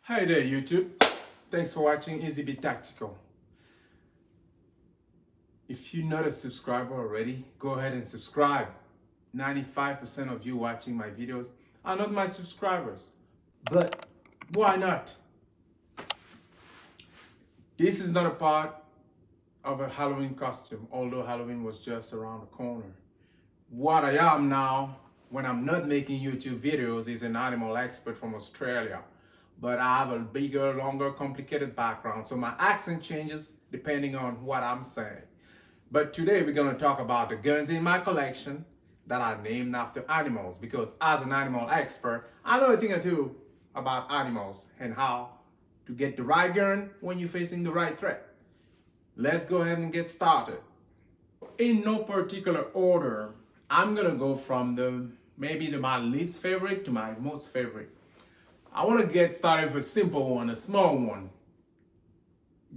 Hi there YouTube, thanks for watching Easy Be Tactical. If you're not a subscriber already, go ahead and subscribe. 95% of you watching my videos are not my subscribers, but why not? This is not a part of a Halloween costume, although Halloween was just around the corner. What I am now, when I'm not making YouTube videos, is an animal expert from Australia. But I have a bigger, longer, complicated background, so my accent changes depending on what I'm saying. But today we're going to talk about the guns in my collection that are named after animals, because as an animal expert, I know a thing or two about animals and how to get the right gun when you're facing the right threat. Let's go ahead and get started. In no particular order, I'm going to go from my least favorite to my most favorite. I want to get started with a simple one, a small one.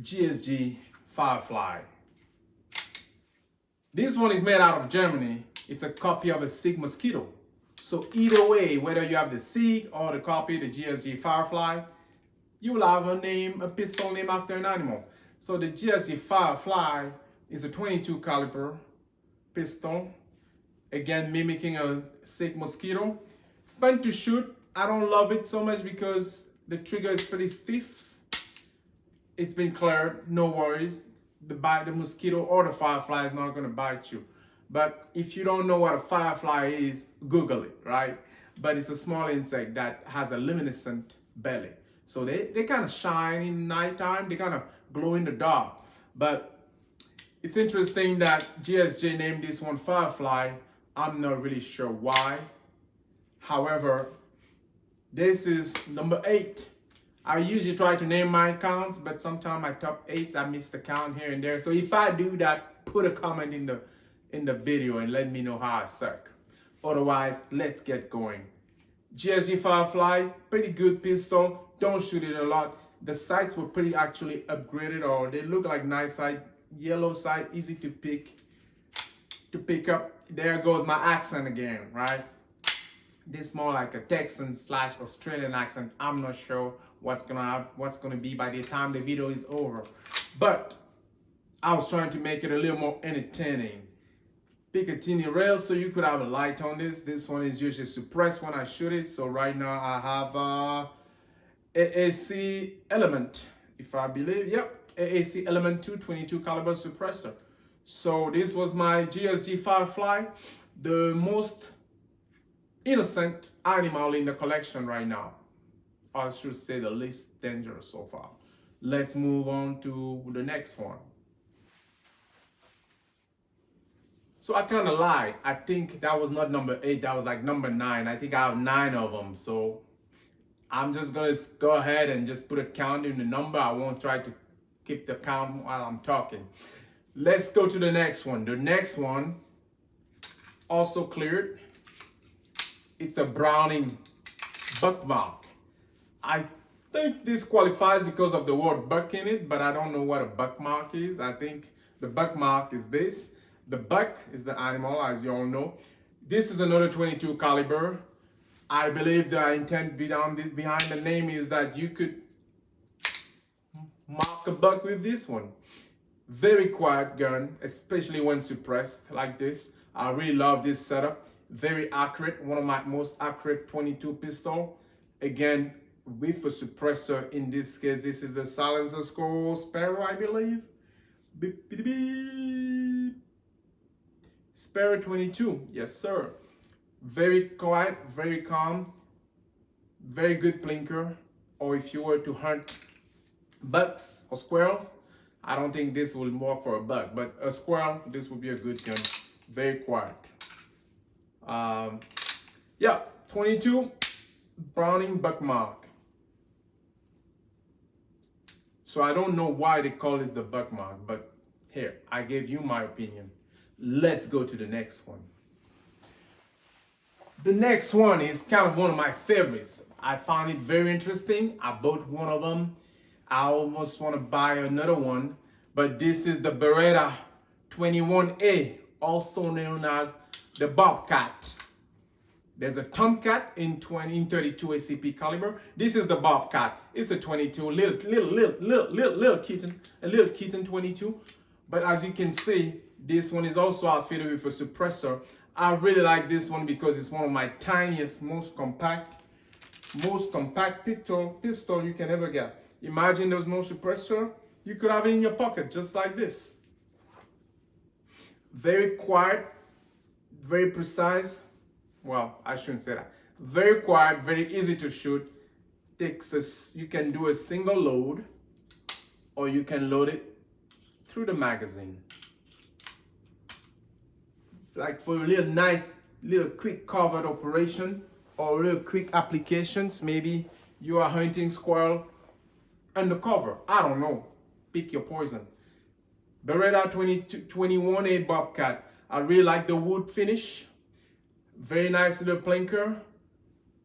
GSG Firefly. This one is made out of Germany. It's a copy of a Sig Mosquito. So either way, whether you have the Sig or the copy, the GSG Firefly, you will have a pistol named after an animal. So the GSG Firefly is a 22 caliber pistol, again mimicking a Sig Mosquito. Fun to shoot. I don't love it so much because the trigger is pretty stiff. It's been cleared, no worries. The mosquito or the firefly is not gonna bite you. But if you don't know what a firefly is, Google it, right? But it's a small insect that has a luminescent belly. So they kind of shine in nighttime, they kind of glow in the dark. But it's interesting that GSG named this one Firefly. I'm not really sure why. However, this is number 8. I usually try to name my counts, but sometimes my top 8s, I miss the count here and there. So if I do that, put a comment in the video and let me know how I suck. Otherwise, let's get going. GSG Firefly, pretty good pistol. Don't shoot it a lot. The sights were pretty actually upgraded, or they look like nice sight, yellow sight, easy to pick up. There goes my accent again, right? This is more like a Texan / Australian accent. I'm not sure what's gonna be by the time the video is over. But I was trying to make it a little more entertaining. Picatinny rail, so you could have a light on this. This one is usually suppressed when I shoot it. So right now I have AAC element, if I believe. Yep, AAC element 222 caliber suppressor. So this was my GSG Firefly, the most innocent animal in the collection right now. I should say the least dangerous so far. Let's move on to the next one. So I kind of lied. I think that was not number 8, that was like number 9. I think I have 9 of them. So I'm just gonna go ahead and just put a count in the number. I won't try to keep the count while I'm talking. Let's go to the next one. The next one, also cleared. It's a Browning Buckmark. I think this qualifies because of the word buck in it, but I don't know what a Buckmark is. I think the Buckmark is this. The buck is the animal, as you all know. This is another 22 caliber. I believe the intent behind the name is that you could mark a buck with this one. Very quiet gun, especially when suppressed like this. I really love this setup. Very accurate, one of my most accurate 22 pistol. Again, with a suppressor. In this case, this is the silencer score Sparrow, I believe. Beep, beep, beep. Sparrow 22, yes sir. Very quiet, very calm, very good blinker. Or if you were to hunt bucks or squirrels, I don't think this will work for a buck, but a squirrel, this would be a good gun. Very quiet. Yeah, 22 Browning Buckmark. So I don't know why they call this the Buckmark, but here, I gave you my opinion. Let's go to the next one. The next one is kind of one of my favorites. I found it very interesting. I bought one of them. I almost want to buy another one, but this is the Beretta 21A, also known as the Bobcat. There's a Tomcat in 32 ACP caliber. This is the Bobcat. It's a 22, little kitten, a little kitten 22. But as you can see, this one is also outfitted with a suppressor. I really like this one because it's one of my tiniest, most compact pistol you can ever get. Imagine there's no suppressor. You could have it in your pocket just like this. Very quiet, very precise. Well, I shouldn't say that. Very quiet, very easy to shoot. You can do a single load, or you can load it through the magazine. Like for a little nice, little quick covered operation, or real quick applications. Maybe you are hunting squirrel undercover. I don't know. Pick your poison. Beretta 21A Bobcat. I really like the wood finish. Very nice little plinker.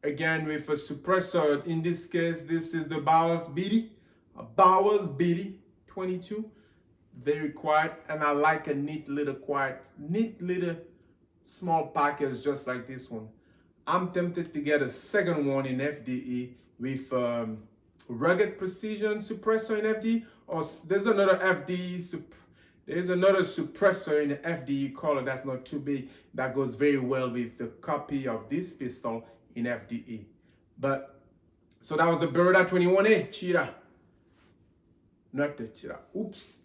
Again, with a suppressor. In this case, this is the Bowers BD. A Bowers BD 22. Very quiet, and I like a neat little small package just like this one. I'm tempted to get a second one in FDE with rugged precision suppressor in FDE, or there's another FDE there's another suppressor in the FDE color that's not too big that goes very well with the copy of this pistol in FDE. But so that was the Beretta 21A Cheetah. Not the Cheetah. Oops.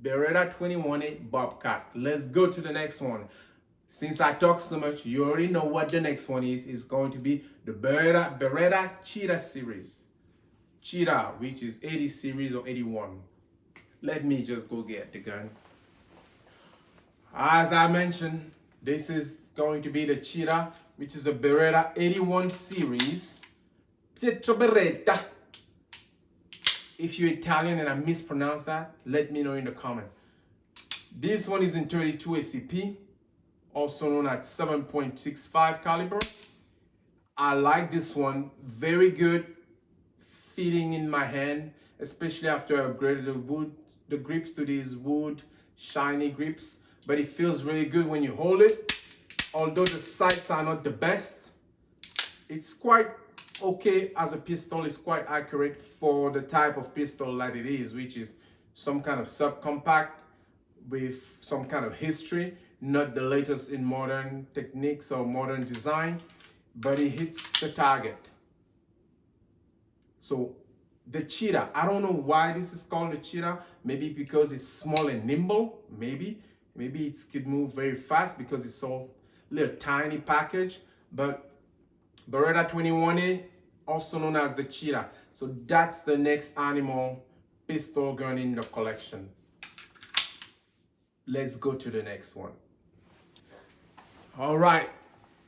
Beretta 21A Bobcat. Let's go to the next one. Since I talk so much, you already know what the next one is. It's going to be the Beretta Cheetah series. Cheetah, which is 80 series or 81. Let me just go get the gun. As I mentioned, this is going to be the Cheetah, which is a Beretta 81 series. Pietro Beretta. If you're Italian and I mispronounce that, let me know in the comment. This one is in 32 ACP, also known as 7.65 caliber. I like this one. Very good feeling in my hand, especially after I upgraded the grips to these wood shiny grips. But it feels really good when you hold it. Although the sights are not the best, it's quite okay as a pistol. It's quite accurate for the type of pistol that it is, which is some kind of subcompact with some kind of history, not the latest in modern techniques or modern design, but it hits the target. So the Cheetah, I don't know why this is called the Cheetah. Maybe because it's small and nimble. Maybe it could move very fast because it's so little tiny package. But Beretta 21A, also known as the Cheetah. So that's the next animal pistol gun in the collection. Let's go to the next one. All right,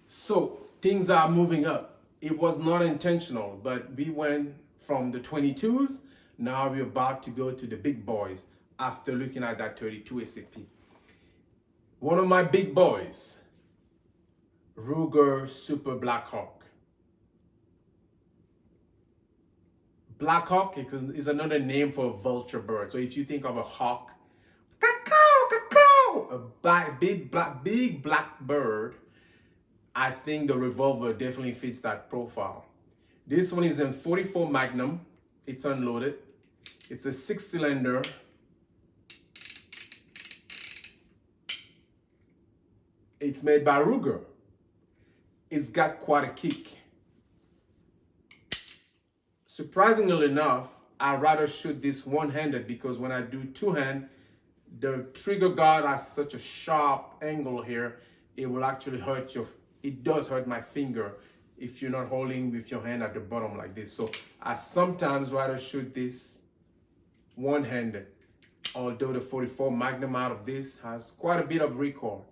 so things are moving up. It was not intentional, but we went from the 22s. Now we're about to go to the big boys after looking at that 32 ACP. One of my big boys, Ruger Super Blackhawk. Blackhawk is another name for a vulture bird. So if you think of a hawk, a big black bird, I think the revolver definitely fits that profile. This one is in 44 Magnum. It's unloaded. It's a 6-cylinder. It's made by Ruger. It's got quite a kick. Surprisingly enough, I'd rather shoot this one-handed because when I do two-hand, the trigger guard has such a sharp angle here, it will actually hurt it does hurt my finger if you're not holding with your hand at the bottom like this. So I sometimes rather shoot this one-handed, although the 44 Magnum out of this has quite a bit of recoil.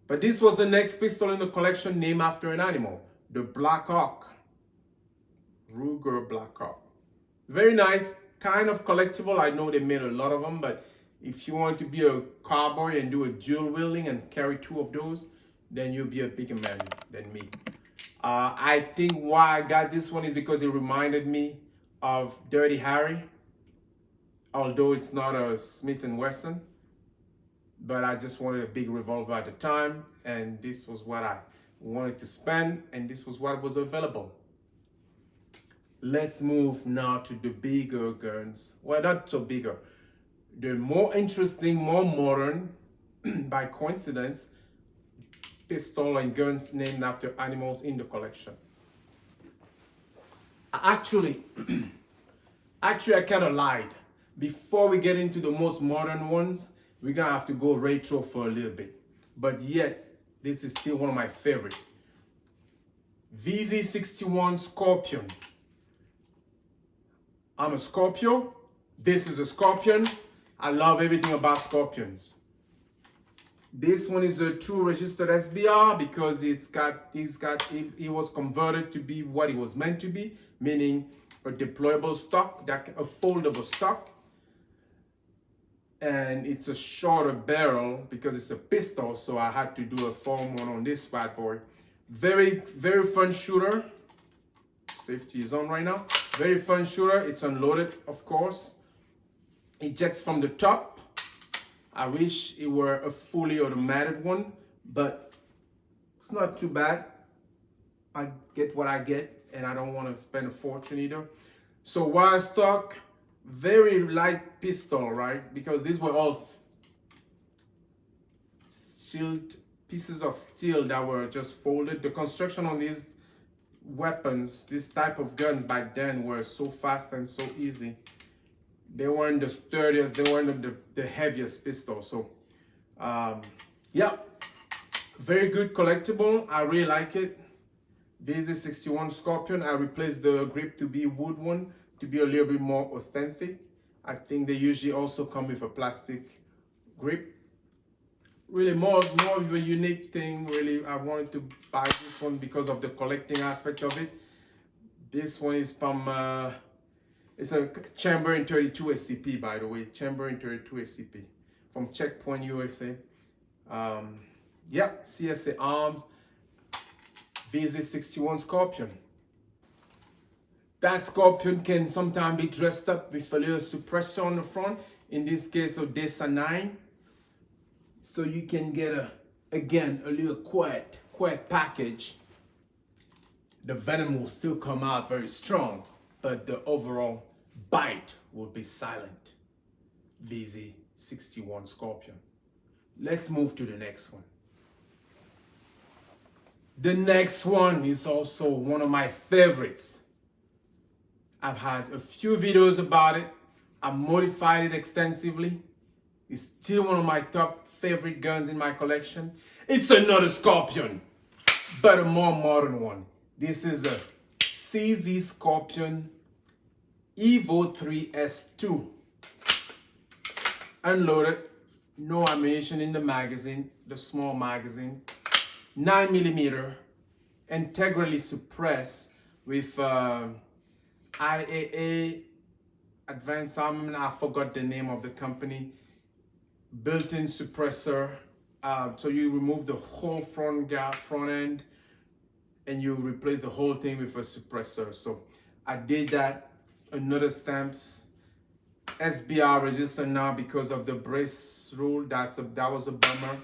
But this was the next pistol in the collection named after an animal, the Blackhawk, Ruger Blackhawk. Very nice, kind of collectible. I know they made a lot of them, but if you want to be a cowboy and do a dual wielding and carry 2 of those, then you'll be a bigger man than me. I think why I got this one is because it reminded me of Dirty Harry, although it's not a Smith & Wesson, but I just wanted a big revolver at the time. and this was what I wanted to spend, and this was what was available. Let's move now to the bigger guns. Well, not so bigger. The more interesting, more modern, by coincidence, pistol and guns named after animals in the collection. Actually, I kind of lied. Before we get into the most modern ones, we're gonna have to go retro for a little bit. But yet, this is still one of my favorite. VZ61 Scorpion. I'm a Scorpio. This is a Scorpion. I love everything about Scorpions. This one is a true registered SBR because it was converted to be what it was meant to be, meaning a deployable stock, a foldable stock. And it's a shorter barrel because it's a pistol, so I had to do a foam one on this bad boy. Very, very fun shooter. Safety is on right now. Very fun shooter. It's unloaded, of course. Ejects from the top. I wish it were a fully automatic one, but it's not too bad. I get what I get, and I don't want to spend a fortune either. So wire stock, very light pistol, right? Because these were all shield pieces of steel that were just folded. The construction on these weapons, this type of guns back then, were so fast and so easy. They weren't the sturdiest, they weren't the heaviest pistol. So, yeah, very good collectible. I really like it. This is 61 Scorpion. I replaced the grip to be wood one to be a little bit more authentic. I think they usually also come with a plastic grip. Really more of a unique thing. Really, I wanted to buy this one because of the collecting aspect of it. This one is from it's a Chamber in 32 SCP, by the way. Chamber in 32 SCP from Checkpoint USA. Yeah, CSA Arms. VZ61 Scorpion. That Scorpion can sometimes be dressed up with a little suppressor on the front. In this case, of DESA 9. So you can get again a little quiet package. The venom will still come out very strong, but the overall bite will be silent. VZ61 Scorpion. Let's move to the next one. The next one is also one of my favorites. I've had a few videos about it. I've modified it extensively. It's still one of my top favorite guns in my collection. It's another Scorpion, but a more modern one. This is a CZ Scorpion Evo 3S2. Unloaded, no ammunition in the magazine, the small magazine. 9mm, integrally suppressed with IAA Advanced Armament. I forgot the name of the company. Built-in suppressor. So you remove the whole front end and you replace the whole thing with a suppressor. So I did that. Another stamps. SBR registered now because of the brace rule. That was a bummer.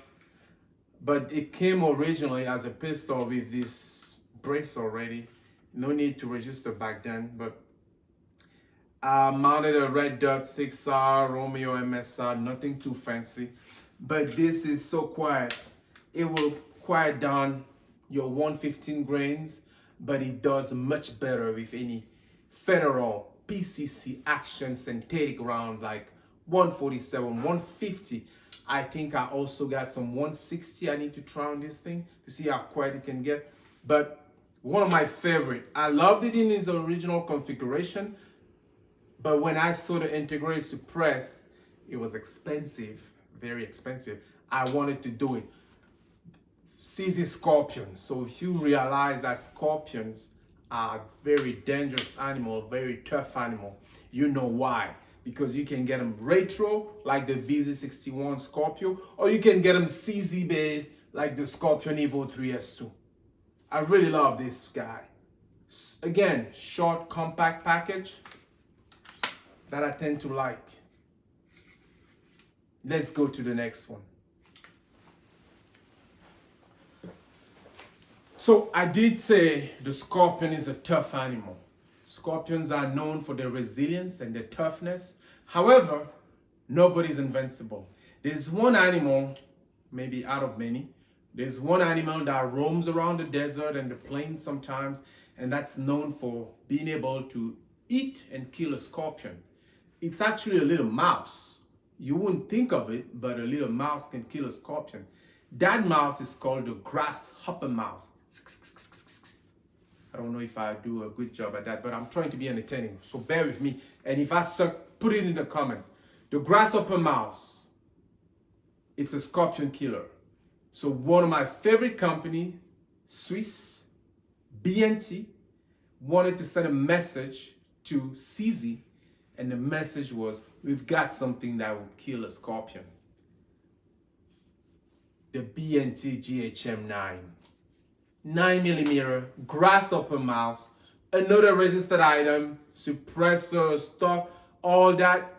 But it came originally as a pistol with this brace already. No need to register back then. But I mounted a Red Dot 6R Romeo MSR, nothing too fancy. But this is so quiet. It will quiet down your 115 grains, but it does much better with any federal PCC action synthetic round like 147, 150. I think I also got some 160 I need to try on this thing to see how quiet it can get. But one of my favorite. I loved it in its original configuration, but when I saw the integrated suppress, it was expensive, very expensive. I wanted to do it. CZ Scorpion. So if you realize that scorpions are very dangerous animal, very tough animal, you know why. Because you can get them retro, like the VZ61 Scorpio, or you can get them CZ based, like the Scorpion Evo 3S2. I really love this guy. Again, short, compact package that I tend to like. Let's go to the next one. So I did say the scorpion is a tough animal. Scorpions are known for their resilience and their toughness. However, nobody's invincible. There's one animal, maybe out of many, there's one animal that roams around the desert and the plains sometimes, and that's known for being able to eat and kill a scorpion. It's actually a little mouse. You wouldn't think of it, but a little mouse can kill a scorpion. That mouse is called the Grasshopper Mouse. I don't know if I do a good job at that, but I'm trying to be entertaining, so bear with me. And if I suck, put it in the comment. The Grasshopper Mouse, it's a scorpion killer. So one of my favorite companies, Swiss, BNT, wanted to send a message to CZ, and the message was, we've got something that will kill a scorpion. The BNT GHM9. 9mm Grasshopper Mouse, another registered item, suppressor, stock, all that.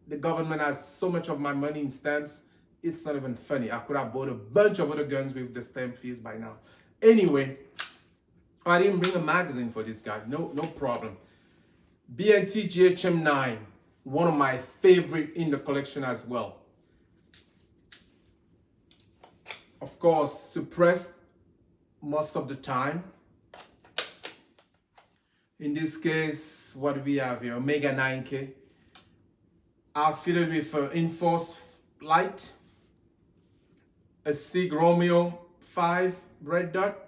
The government has so much of my money in stamps, it's not even funny. I could have bought a bunch of other guns with the stamp fees by now. Anyway, I didn't bring a magazine for this guy, no problem. BNT GHM9, one of my favorite in the collection as well. Of course, suppressed most of the time. In this case, what do we have here? Omega 9K. Outfitted with an Enforce light, a SIG Romeo 5 red dot,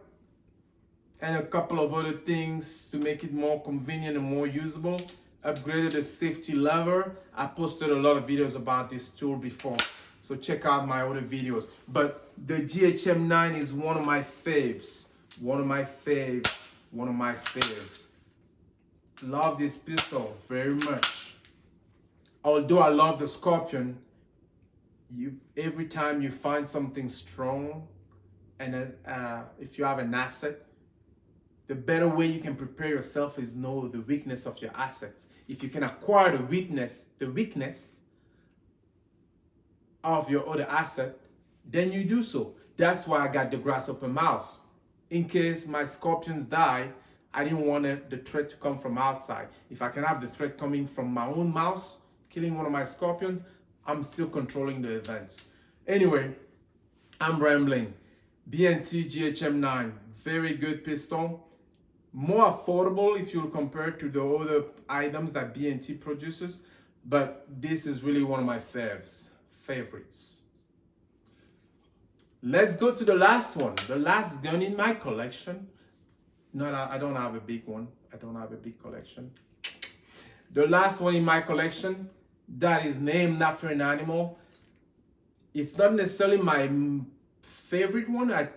and a couple of other things to make it more convenient and more usable. Upgraded the safety lever. I posted a lot of videos about this tool before, so check out my other videos. But the GHM9 is one of my faves. One of my faves. One of my faves. Love this pistol very much. Although I love the Scorpion, every time you find something strong, and if you have an asset, the better way you can prepare yourself is know the weakness of your assets. If you can acquire the weakness of your other asset, then you do so. That's why I got the Grasshopper Mouse. In case my Scorpions die, I didn't want the threat to come from outside. If I can have the threat coming from my own mouse, killing one of my Scorpions, I'm still controlling the events. Anyway, I'm rambling. BNT GHM9, very good pistol. More affordable if you compare to the other items that BNT produces, but this is really one of my favorites. Let's go to the last one, the last gun in my collection. No, I don't have a big one. I don't have a big collection. The last one in my collection that is named after an animal. It's not necessarily my favorite one. I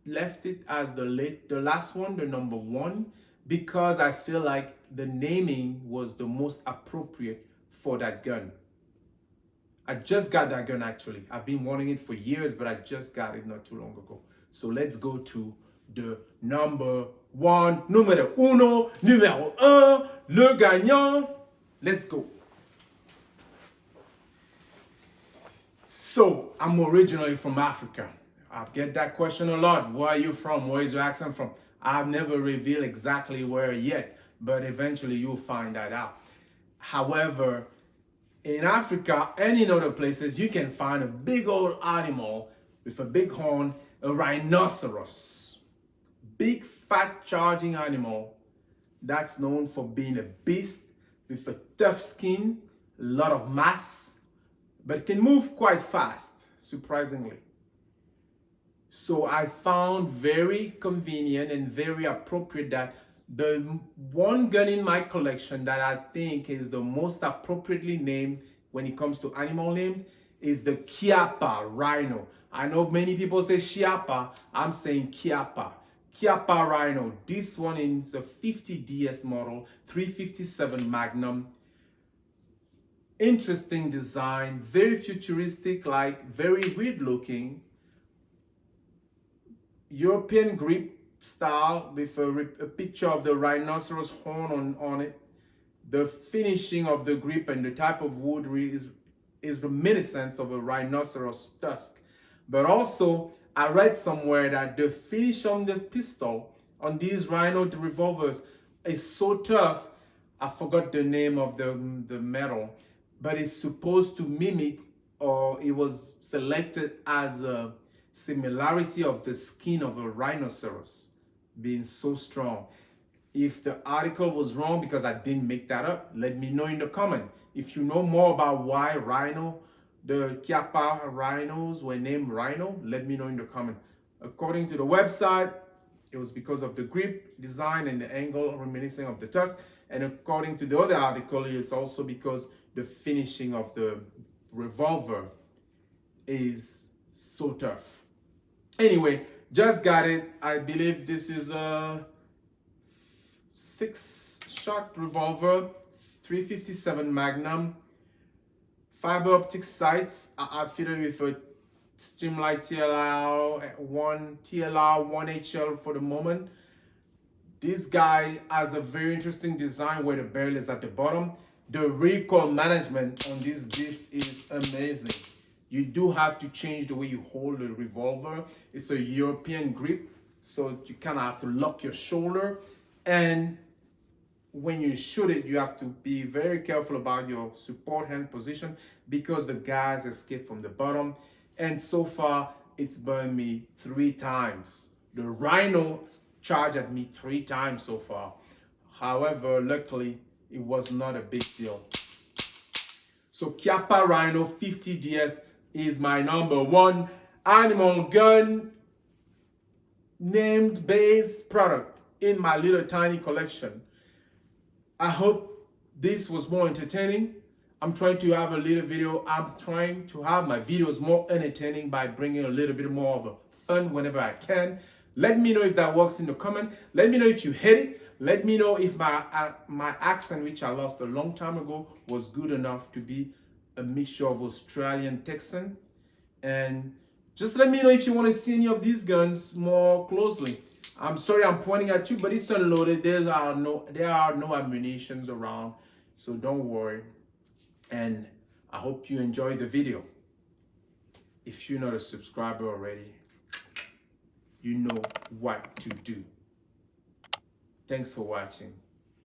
left it as the last one, the number one, because I feel like the naming was the most appropriate for that gun. I just got that gun actually. I've been wanting it for years, but I just got it not too long ago. So let's go to the number one, numéro uno, numéro un, le gagnant. Let's go. So, I'm originally from Africa. I get that question a lot. Where are you from? Where is your accent from? I've never revealed exactly where yet, but eventually you'll find that out. However, in Africa and in other places, you can find a big old animal with a big horn, a rhinoceros. Big, fat, charging animal that's known for being a beast with a tough skin, a lot of mass, but can move quite fast, surprisingly. So I found very convenient and very appropriate that the one gun in my collection that I think is the most appropriately named when it comes to animal names is the Chiappa Rhino. I know many people say Chiappa, I'm saying Chiappa. Chiappa Rhino. This one is a 50 DS model, 357 Magnum. Interesting design, very futuristic, like very weird looking. European grip style with a picture of the rhinoceros horn on it. The finishing of the grip and the type of wood is reminiscent of a rhinoceros tusk. But also, I read somewhere that the finish on the pistol on these Rhino revolvers is so tough. I forgot the name of the metal, but it's supposed to mimic, or it was selected as a similarity of the skin of a rhinoceros, being so strong. If the article was wrong because I didn't make that up, let me know in the comment. If you know more about why the Chiappa rhinos were named Rhino, let me know in the comment. According to the website, it was because of the grip design and the angle reminiscing of the tusk. And according to the other article, it's also because the finishing of the revolver is so tough. Anyway, just got it. I believe this is a 6-shot revolver, 357 Magnum, fiber optic sights. I fitted with a Streamlight TLR 1 HL for the moment. This guy has a very interesting design where the barrel is at the bottom. The recoil management on this beast is amazing. You do have to change the way you hold the revolver. It's a European grip, so you kind of have to lock your shoulder. And when you shoot it, you have to be very careful about your support hand position because the gas escape from the bottom. And so far, it's burned me 3 times. The Rhino charged at me 3 times so far. However, luckily, it was not a big deal. So Chiappa Rhino 50DS is my #1 animal gun named base product in my little tiny collection. I hope this was more entertaining. I'm trying to have a little video. I'm trying to have my videos more entertaining by bringing a little bit more of a fun whenever I can. Let me know if that works in the comment. Let me know if you hate it. Let me know if my accent, which I lost a long time ago, was good enough to be a mixture of Australian Texan. And just let me know if you want to see any of these guns more closely. I'm sorry I'm pointing at you, but it's unloaded. There are no ammunitions around, so don't worry. And I hope you enjoyed the video. If you're not a subscriber already, you know what to do. Thanks for watching.